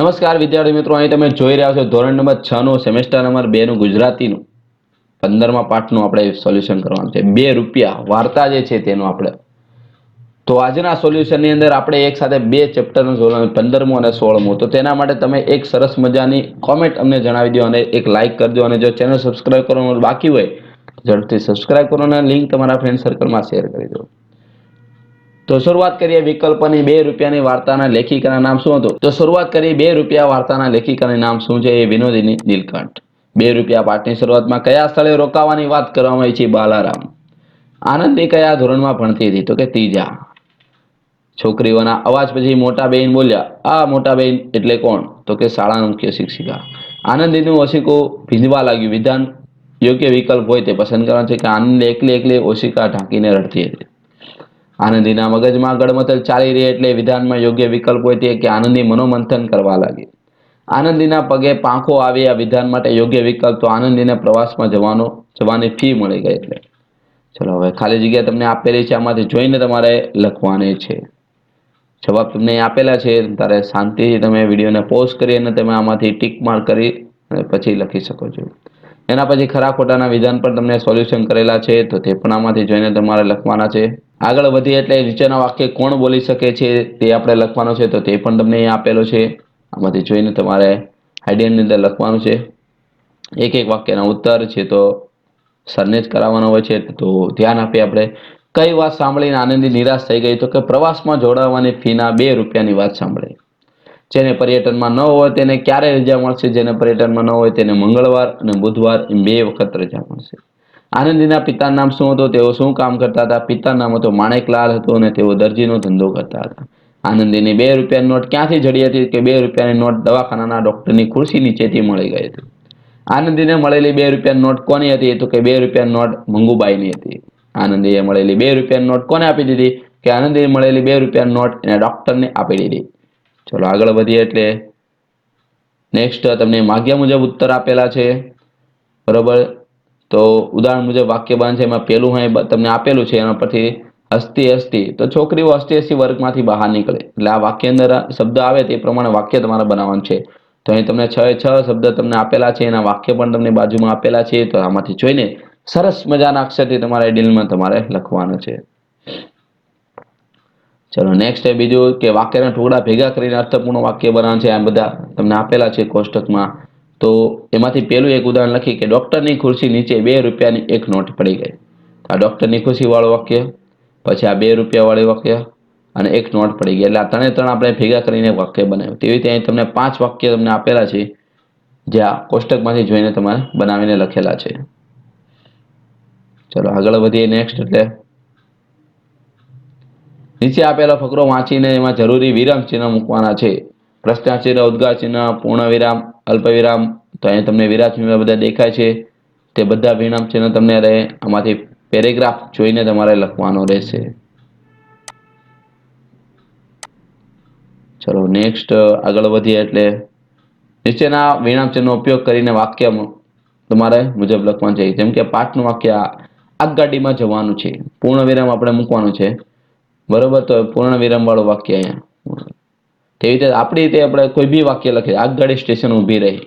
નમસ્કાર વિદ્યાર્થી મિત્રો, અહીં તમે જોઈ રહ્યા છો ધોરણ નંબર 6 નું સેમેસ્ટર નંબર 2 નું ગુજરાતીનું 15મા પાઠનું આપણે સોલ્યુશન કરવાનું છે। 2 રૂપિયા વાર્તા જે છે તેનું આપણે તો આજના સોલ્યુશનની અંદર આપણે એક સાથે બે ચેપ્ટરનું જોવાનું 15મું અને 16મું। તો તેના માટે તમે એક સરસ મજાની કોમેન્ટ અમને જણાવી દો અને એક લાઈક કરજો અને જો ચેનલ સબસ્ક્રાઇબ કરવાનું બાકી હોય તો ઝડપથી સબસ્ક્રાઇબ કરો અને લિંક તમારા ફ્રેન્ડ સર્કલમાં શેર કરી દો। તો શરૂઆત કરીએ વિકલ્પની। 2 રૂપિયાની વાર્તાના લેખિકાનું નામ શું હતું? તો શરૂઆત કરી 2 રૂપિયા વાર્તાના લેખિકાનું નામ શું છે? એ વિનોદિની નીલકંઠ। 2 રૂપિયા પાઠની શરૂઆતમાં કયા સ્થળે રોકાવાની વાત કરવામાં આવી છે? બાલારામ। આનંદી કયા ધોરણમાં ભણતી હતી? તો કે ત્રીજા। છોકરીઓના અવાજ પછી મોટા બેન બોલ્યા, આ મોટા બેન એટલે કોણ? તો કે શાળાના મુખ્ય શિક્ષિકા। આનંદીનું ઓશિકું ભીંજવા લાગ્યું। વિધાન યોગ્ય વિકલ્પ હોય તે પસંદ કરવાનું છે કે આનંદી એકલી એકલી ઓશિકા ઢાંકીને રડતી હતી। આનંદીના મગજમાં ગડમથલ ચાલી રહી એટલે વિધાનમાં યોગ્ય વિકલ્પ હોય તે કે આનંદી મનોમંથન કરવા લાગી। આનંદીના પગે પાંખો આવી આ વિધાન માટે યોગ્ય વિકલ્પ તો આનંદીને પ્રવાસમાં જવાની ફી મળી ગઈ એટલે। ચલો હવે ખાલી જગ્યા તમને આપેલી છે, આમાંથી જોઈને તમારે લખવાની છે। જવાબ તમને આપેલા છે, ત્યારે શાંતિથી તમે વિડીયોને પોઝ કરી અને તમે આમાંથી ટીક માર્ક કરી અને પછી લખી શકો છો। એના પછી ખરા ખોટાના વિધાન પર તમને સોલ્યુશન કરેલા છે, તો તે પણ આમાંથી જોઈને તમારે લખવાના છે। આગળ વધીએ એટલે નીચેના વાક્ય કોણ બોલી શકે છે તે આપણે લખવાનું છે, તો તે પણ તમને અહીં આપેલો છે। આમાંથી જોઈને તમારે આઈડિયાની અંદર લખવાનું છે। એક એક વાક્યના ઉત્તર છે તો સરને જ કરાવવાનો હોય છે, તો ધ્યાન આપીએ આપણે। કઈ વાત સાંભળીને આનંદી નિરાશ થઈ ગઈ? તો કે પ્રવાસમાં જોડાવાની ફીના 2 રૂપિયાની વાત સાંભળી। જેને પર્યટનમાં ન હોય તેને ક્યારે રજા મળશે? જેને પર્યટનમાં ન હોય તેને મંગળવાર અને બુધવાર એમ 2 વખત રજા મળશે। આનંદીના પિતાનું નામ શું હતું? તેઓ શું કામ કરતા હતા? પિતાનું નામ હતું માણેકલાલ હતું અને તેઓ દરજીનો ધંધો કરતા હતા। આનંદીની 2 રૂપિયાની નોટ ક્યાંથી જડી હતી? કે 2 રૂપિયાની નોટ દવાખાનાના ડોક્ટરની ખુરશી નીચેથી મળી ગઈ હતી। આનંદીને મળેલી 2 રૂપિયાની નોટ કોની હતી? તો કે 2 રૂપિયાની નોટ મંગુબાઈની હતી। આનંદીએ મળેલી 2 રૂપિયાની નોટ કોને આપી દીધી? કે આનંદીએ મળેલી 2 રૂપિયાની નોટ એને ડોક્ટરને આપી દીધી। ચલો આગળ વધીએ એટલે નેક્સ્ટ તમને માગ્યા મુજબ ઉત્તર આપેલા છે, બરોબર। તો ઉદાહરણ મુજબ વાક્ય બનશે। એમાં પહેલું અહીં તમને આપેલું છે, એના પરથી હસતી હસતી, તો છોકરીઓ હસતી હસતી વર્ગમાંથી બહાર નીકળે એટલે આ વાક્ય અંદર શબ્દ આવે તે પ્રમાણે વાક્ય તમારે બનાવવાનું છે। તો અહીં તમને 6 એ 6 શબ્દ તમને આપેલા છે, એના વાક્ય પણ તમને બાજુમાં આપેલા છે, તો આમાંથી જોઈને સરસ મજાના અક્ષરથી તમારે ડીલમાં તમારે લખવાનું છે। ચલો નેક્સ્ટ છે બીજું કે વાક્યના ટુકડા ભેગા કરીને અર્થપૂર્ણ વાક્ય બનાવવાનું છે। આ બધા તમને આપેલા છે કોષ્ટકમાં। તો એમાંથી પહેલું એક ઉદાહરણ લખી કે ડોક્ટરની ખુરશી નીચે 2 રૂપિયાની એક નોટ પડી ગઈ। આ ડોક્ટરની ખુરશી વાળું વાક્ય, પછી આ 2 રૂપિયા વાળું વાક્ય અને એક નોટ પડી ગઈ, એટલે આ ત્રણે ત્રણ આપણે ભેગા કરીને વાક્ય બનાવ્યું। તેવી રીતે અહીં તમને 5 વાક્ય તમને આપેલા છે, જે આ કોષ્ટકમાંથી જોઈને તમારે બનાવીને લખેલા છે। ચલો આગળ વધીએ નેક્સ્ટ એટલે નીચે આપેલો ફકરો વાંચીને એમાં જરૂરી વિરામ ચિહ્ન મૂકવાના છે। પ્રશ્નાર્થ ચિહ્ન, ઉદ્ગાર ચિહ્ન, પૂર્ણ વિરામ, અલ્પવિરામ, તો અહીં તમને વિરામ ચિહ્ન બધા દેખાય છે, તે બધા વિરામ ચિહ્ન તમને રહે। આમાંથી પેરેગ્રાફ જોઈને તમારે લખવાનો રહેશે। ચલો નેક્સ્ટ આગળ વધીએ એટલે નીચેના વિરામ ચિહ્નનો ઉપયોગ કરીને વાક્ય તમારે મુજબ લખવાનું છે। જેમ કે પાઠનું વાક્ય આગગાડીમાં જવાનું છે, પૂર્ણ વિરામ આપણે મૂકવાનું છે, બરોબર। તો પૂર્ણ વિરામ વાળું વાક્ય અહીંયા તેવી રીતે આપણી રીતે આપણે કોઈ બી વાક્ય લખીએ, આગગાડી સ્ટેશન ઊભી રહી,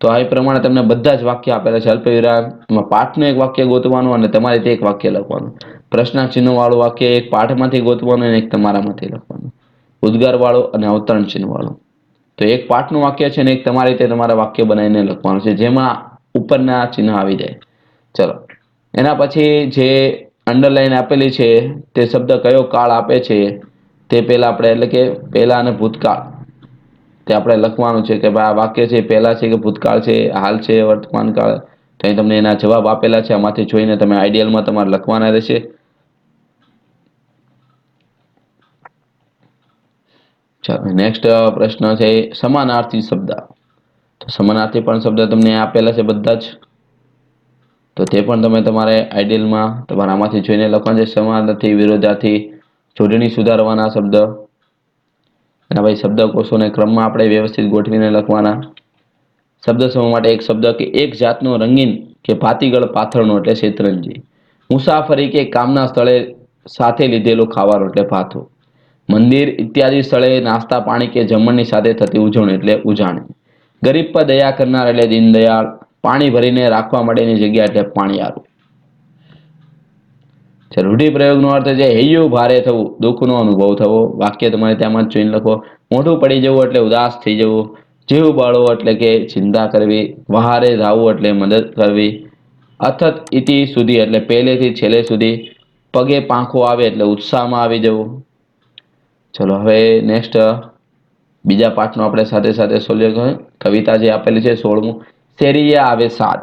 તો આ પ્રમાણે તમને બધા જ વાક્ય આપેલા છે। અલ્પવિરામ એમાં પાઠનું એક વાક્ય ગોતવાનું અને તમારી રીતે એક વાક્ય લખવાનું। પ્રશ્નાર્થ ચિહ્ન વાળું વાક્ય એક પાઠમાંથી ગોતવાનું અને એક તમારામાંથી લખવાનું। ઉદ્ગાર વાળું અને અવતરણ ચિહ્ન વાળું, તો એક પાઠનું વાક્ય છે ને એક તમારી રીતે તમારે વાક્ય બનાવીને લખવાનું છે, જેમાં ઉપરના ચિહ્ન આવી જાય। ચલો એના પછી જે અંડરલાઈન આપેલી છે તે શબ્દ કયો કાળ આપે છે તે પહેલા આપણે એટલે કે પહેલા અને ભૂતકાળ તે આપણે લખવાનું છે કે ભાઈ આ વાક્ય છે પહેલા છે કે ભૂતકાળ છે, હાલ છે, વર્તમાન કાળ। તો અહીં તમને એના જવાબ આપેલા છે, આમાંથી જોઈને તમે આઈડિયલમાં તમારે લખવાના રહેશે। ચાલો નેક્સ્ટ પ્રશ્ન છે સમાનાર્થી શબ્દ। તો સમાનાર્થી પણ શબ્દ તમને આપેલા છે બધા જ, તો તે પણ તમે તમારે આઈડિયલમાં તમારે આમાંથી જોઈને લખવાનું છે। સમાનાર્થી, વિરોધાર્થી, જોડણી સુધારવાના શબ્દ, એના પછી શબ્દકોશોને ક્રમમાં આપણે વ્યવસ્થિત ગોઠવીને લખવાના। શબ્દ સમૂહ માટે એક શબ્દ કે એક જાતનો રંગીન કે ભાતીગળ પાથરણો એટલે શેતરંજી। મુસાફરી કે કામના સ્થળે સાથે લીધેલું ખાવાનું એટલે ભાથું। મંદિર ઇત્યાદિ સ્થળે નાસ્તા પાણી કે જમણની સાથે થતી ઉજવણી એટલે ઉજાણી. ગરીબ પર દયા કરનાર એટલે દીનદયાળ. પાણી ભરીને રાખવા માટેની જગ્યા એટલે પાણીયારું. રૂઢિપ્રયોગનો અર્થ છે હૈયું ભારે થવું, દુઃખનો અનુભવ થવો. વાક્ય તમારે ત્યાંમાં જ જોઈને લખો. મોઢું પડી જવું એટલે ઉદાસ થઈ જવું. જીવ બાળવો એટલે કે ચિંતા કરવી. વહારે ધાવવું એટલે મદદ કરવી. અથત ઇતિ સુધી એટલે પહેલેથી છેલ્લે સુધી. પગે પાંખો આવે એટલે ઉત્સાહમાં આવી જવું. ચલો હવે નેક્સ્ટ બીજા પાઠનો આપણે સાથે સાથે સોલ્યુશન. કવિતા જે આપેલી છે 16મું, શેરીએ આવે સાદ.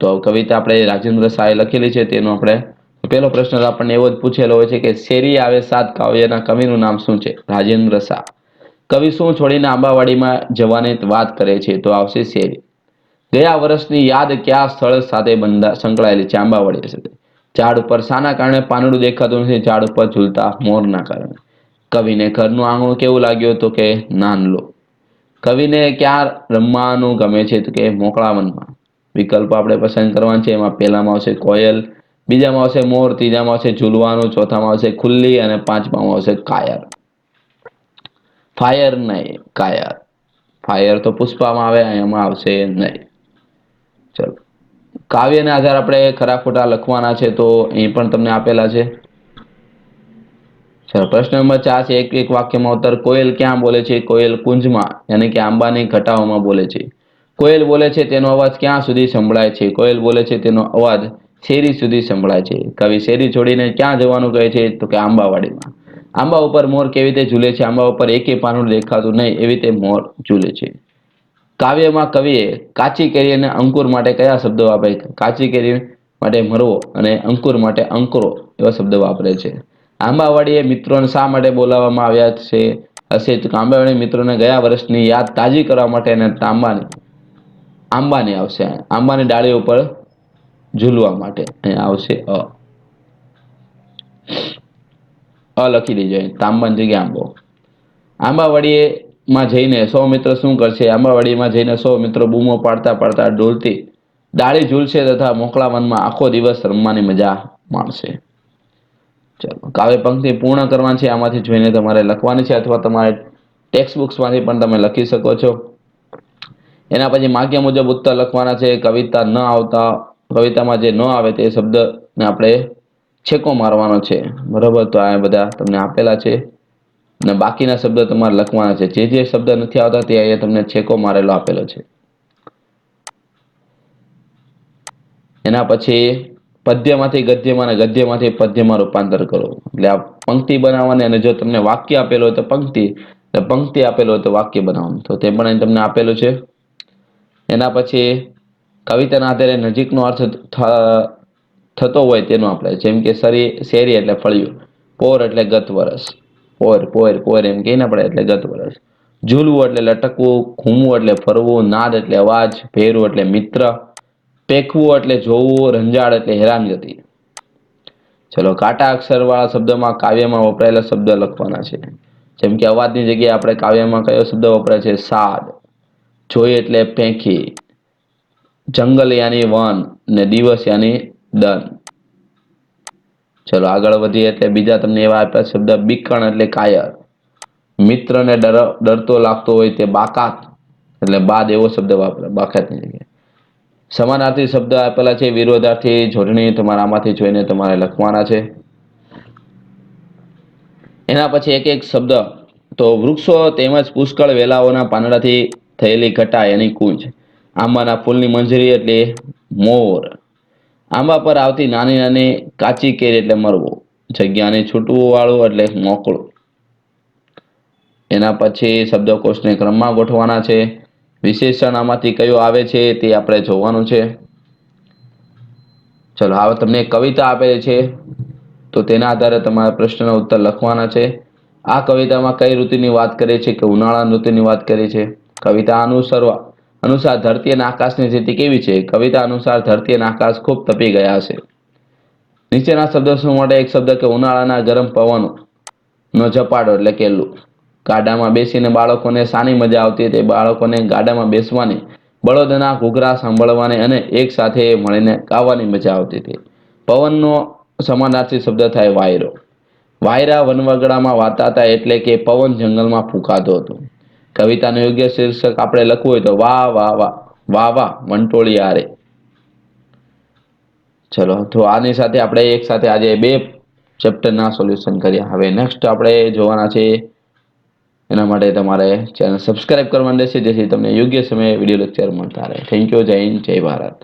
તો કવિતા આપણે રાજેન્દ્ર શાહે લખેલી છે. તેનો આપણે પહેલો પ્રશ્ન આપણને એવો જ પૂછેલો હોય છે કે શેરીએ આવે સાદ કાવ્યના કવિનું નામ શું છે? રાજેન્દ્ર શાહ. કવિ શું છોડીને આંબાવાડીમાં જવાની વાત કરે છે? તો આવશે શેરી. ગયા વર્ષની યાદ કયા સ્થળ સાથે સંકળાયેલી છે? આંબાવાડી સાથે. ઝાડ ઉપર શાના કારણે પાંદડું દેખાતું નથી? ઝાડ ઉપર ઝૂલતા મોરના કારણે. કવિને ઘરનું આંગણું કેવું લાગ્યું? તો કે નાનલો. કવિને ક્યાં રમવાનું ગમે છે? તો કે મોકળા વનમાં. વિકલ્પ આપણે પસંદ કરવાના છે. એમાં પહેલામાં આવશે કોયલ, બીજામાં આવશે મોર, ત્રીજામાં આવશે ઝૂલવાનું, ચોથામાં આવશે ખુલ્લી અને પાંચમામાં આવશે કાયર. ફાયર નહીં, કાયર. ફાયર તો પુષ્પામાં આવે, એમાં આવશે નહીં. ચલો, કાવ્યના આધાર આપણે ખરા ખોટા લખવાના છે. તો અહીં પણ તમને આપેલા છે. ચલો, પ્રશ્ન નંબર 4 છે. એક એક વાક્યમાં ઉત્તર. કોયલ ક્યાં બોલે છે? કોયલ કુંજમાં, યાની કે આંબાની ઘટાઓમાં બોલે છે. કોયલ બોલે છે તેનો અવાજ ક્યાં સુધી સંભળાય છે? કોયલ બોલે છે તેનો અવાજ શેરી સુધી સંભળાય છે. કવિ શેરી છોડીને ક્યાં જવાનું કહે છે? તો કે આંબાવાડીમાં. આંબા ઉપર મોર કેવી રીતે ઝૂલે છે? આંબા ઉપર એકે પાંદડું દેખાતું નહીં, એવી રીતે મોર ઝૂલે છે. કાવ્યમાં કવિએ કાચી કેરી અને અંકુર માટે કયા શબ્દો વાપરે? કાચી કેરી માટે મરવો અને અંકુર માટે અંકુરો એવા શબ્દો વાપરે છે. આંબાવાડીએ મિત્રોને શા માટે બોલાવવામાં આવ્યા છે? હશે તો આંબાવાડી મિત્રોને ગયા વર્ષની યાદ તાજી કરવા માટે અને આંબાની આવશે. આંબાની ડાળી ઉપર ઝૂલવા માટે. અહીંયા આવશે લખી દેજો. તાંબાની જગ્યાએ આંબો. આંબાવાડીમાં જઈને 100 મિત્ર શું કરશે? આંબાવાડીમાં જઈને 100 મિત્રો બૂમો પાડતા પાડતા ડોલતી ડાળી ઝૂલશે તથા મોકળા વનમાં આખો દિવસ રમવાની મજા માણશે. ચાલો, કાવ્ય પંક્તિ પૂર્ણ કરવાની છે. આમાંથી જોઈને તમારે લખવાની છે, અથવા તમારે ટેક્સ્ટ બુક્સમાંથી પણ તમે લખી શકો છો. એના પછી માગ્યા મુજબ ઉત્તર લખવાના છે. કવિતામાં જે ન આવે તે શબ્દને આપણે છેકો મારવાનો છે. બરોબર, તો આ બધા તમને આપેલા છે અને બાકીના શબ્દ તમારે લખવાના છે. જે શબ્દ નથી આવતા તે અહીંયા તમને છેકો મારેલો આપેલો છે. એના પછી પદ્યમાંથી ગદ્યમાં અને ગદ્યમાંથી પદ્યમાં રૂપાંતર કરો. એટલે આ પંક્તિ બનાવવાની, અને જો તમને વાક્ય આપેલો હોય તો પંક્તિ આપેલો હોય તો વાક્ય બનાવવાનું. તો તે પણ અહીં તમને આપેલું છે. એના પછી કવિતાના આધારે નજીકનો અર્થ થતો હોય તેનો આપણે, જેમ કે શેરી એટલે ફળિયું, પોર એટલે ગત વર્ષ, પોર એમ કહીને આપણે, એટલે ગત વર્ષ. ઝૂલવું એટલે લટકવું, ઘૂમવું એટલે ફરવું, નાદ એટલે અવાજ, ભેરવું એટલે મિત્ર, પેખવું એટલે જોવું, રંજાડ એટલે હેરાનગતિ. ચલો, કાંટા અક્ષરવાળા શબ્દમાં કાવ્યમાં વપરાયેલા શબ્દ લખવાના છે. જેમ કે અવાજની જગ્યાએ આપણે કાવ્યમાં કયો શબ્દ વપરાય છે? સાદ. જોઈ એટલે પેંખી, જંગલ યાની વન, ને દિવસ યાની દન. ચલો, આગળ વધીએ. એટલે બીજા તમને એવા આપ્યા શબ્દ. બીકણ એટલે કાયર, મિત્રને ડરતો લાગતો હોય તે બાકાત, એટલે બાદ એવો શબ્દ વાપરે બાકાતની જગ્યાએ. સમાનાર્થી શબ્દ આપેલા છે. વિરોધાર્થી જોડણી તમારે આમાંથી જોઈને તમારે લખવાના છે. એના પછી એક એક શબ્દ. તો વૃક્ષો તેમજ પુષ્કળ વેલાઓના પાંદડાથી થયેલી ઘટા એની કુંજ. આંબાના ફૂલની મંજરી એટલે મોર. આંબા પર આવતી નાની નાની કાચી કેરી એટલે મરવો. જગ્યાને છૂટવું વાળું એટલે મોકળું. એના પછી શબ્દકોશને ક્રમમાં ગોઠવાના છે. વિશેષણ આમાંથી કયો આવે છે તે આપણે જોવાનું છે. ચલો, હવે તમને કવિતા આપેલી છે, તો તેના આધારે તમારે પ્રશ્નના ઉત્તર લખવાના છે. આ કવિતામાં કઈ ઋતુની વાત કરી છે? કે ઉનાળા ઋતુની વાત કરી છે. કવિતા અનુસાર ધરતી અને આકાશની સ્થિતિ કેવી છે? કવિતા અનુસાર ધરતી અને આકાશ ખૂબ તપી ગયા છે. નીચેના શબ્દો શું માટે? એક શબ્દ કે ઉનાળાના ગરમ પવનનો ઝપાટો એટલે કેલું. ગાડામાં બેસીને બાળકોને શાની મજા આવતી હતી? બાળકોને ગાડામાં બેસવાની, બળદના ઘૂઘરા સાંભળવાની અને એક સાથે મળીને ગાવાની મજા આવતી હતી. પવનનો સમાનાર્થી શબ્દ થાય વાયરો. વાયરા વનવગડામાં વાતા હતા એટલે કે પવન જંગલમાં ફૂંકાતો હતો. કવિતાનું યોગ્ય શીર્ષક આપણે લખવું હોય તો વાહ વાહ વાહ વાહ વાહ વંટોળી આરે. ચલો તો આની સાથે આપણે એક સાથે આજે 2 ચેપ્ટરના સોલ્યુશન કર્યા. હવે નેક્સ્ટ આપણે જોવાના છે. એના માટે તમારે ચેનલ સબસ્ક્રાઇબ કરવાની રહેશે જેથી તમને યોગ્ય સમયે વિડીયો લેક્ચર મળતા રહે. Thank you. જય હિન્દ, જય ભારત.